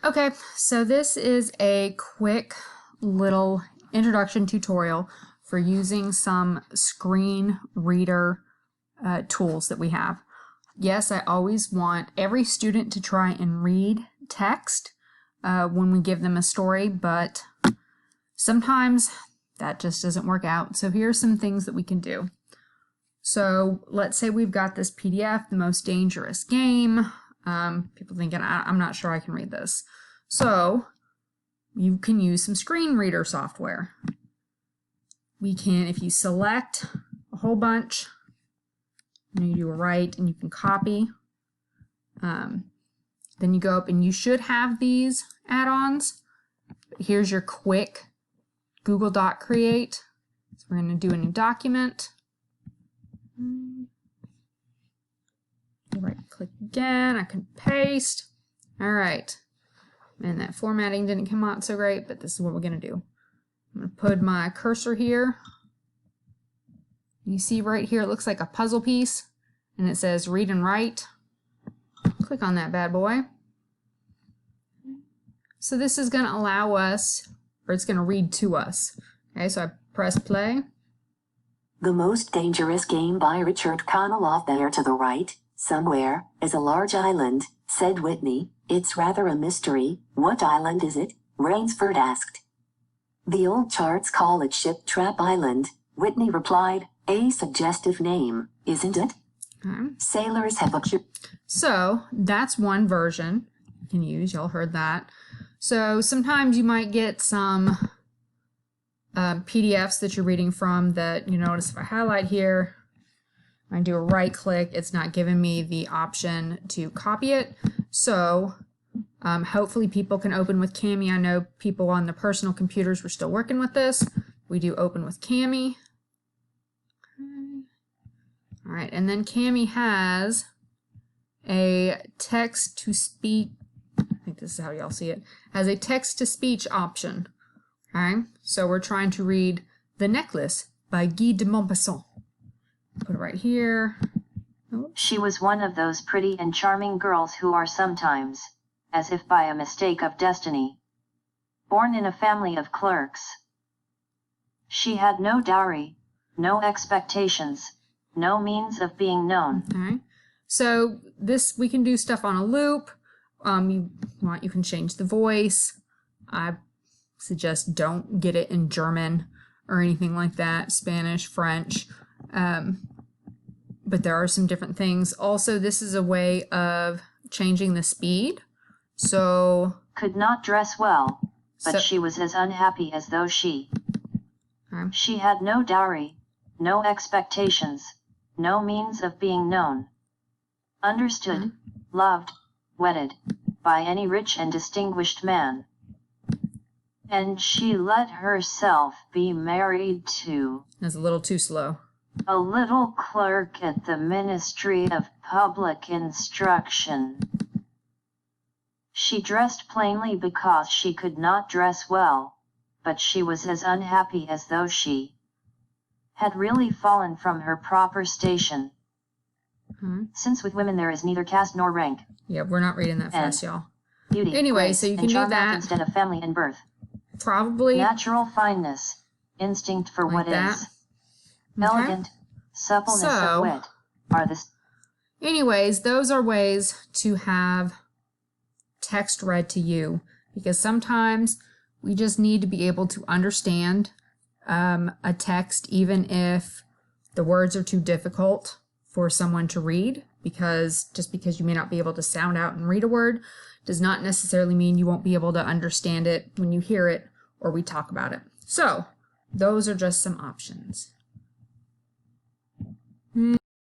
Okay, so this is a quick little introduction tutorial for using some screen reader tools that we have. Yes, I always want every student to try and read text when we give them a story, but sometimes that just doesn't work out. So here are some things that we can do. So let's say we've got this PDF, The Most Dangerous Game. People thinking, I'm not sure I can read this. So you can use some screen reader software. We can, if you select a whole bunch, and you do a right and you can copy, then you go up and you should have these add-ons. Here's your quick Google Doc Create. So we're going to do a new document. Right click again, I can paste. All right, and that formatting didn't come out so great, but this is what we're going to do. I'm going to put my cursor here. You see right here, it looks like a puzzle piece, and it says read and write. Click on that bad boy. So this is going to allow us, or it's going to read to us. Okay, so I press play. The Most Dangerous Game by Richard Konoloff. There to the right, somewhere, is a large island, said Whitney. It's rather a mystery. What island is it? Rainsford asked. The old charts call it Ship Trap Island, Whitney replied. A suggestive name, isn't it? Sailors have a... So that's one version you can use. Y'all heard that. So sometimes you might get some PDFs that you're reading from that you notice if I highlight here, I do a right click, it's not giving me the option to copy it. So hopefully people can open with Kami. I know people on the personal computers were still working with this. We do open with Kami. All right, and then Kami has a text to speak, I think this is how y'all see it, has a text to speech option. All right, so we're trying to read The Necklace by Guy de Maupassant. Put it right here. She was one of those pretty and charming girls who are sometimes, as if by a mistake of destiny, born in a family of clerks. She had no dowry, no expectations, no means of being known. Okay, so this, we can do stuff on a loop. You can change the voice. I suggest don't get it in German or anything like that, Spanish, French. But there are some different things. Also, this is a way of changing the speed. So could not dress well, but so, she was as unhappy as though she had no dowry, no expectations, no means of being known, understood, loved, wedded, by any rich and distinguished man. And she let herself be married to... That's a little too slow. A little clerk at the Ministry of Public Instruction. She dressed plainly because she could not dress well, but she was as unhappy as though she had really fallen from her proper station. Since with women there is neither caste nor rank. Yeah, we're not reading that fast, y'all. Beauty, anyway, grace, so you can do that instead of family and birth. Probably. Natural fineness, instinct for like what that. is. Elegant, suppleness of wit are the... Anyways, those are ways to have text read to you, because sometimes we just need to be able to understand a text even if the words are too difficult for someone to read, because just because you may not be able to sound out and read a word does not necessarily mean you won't be able to understand it when you hear it or we talk about it. So those are just some options.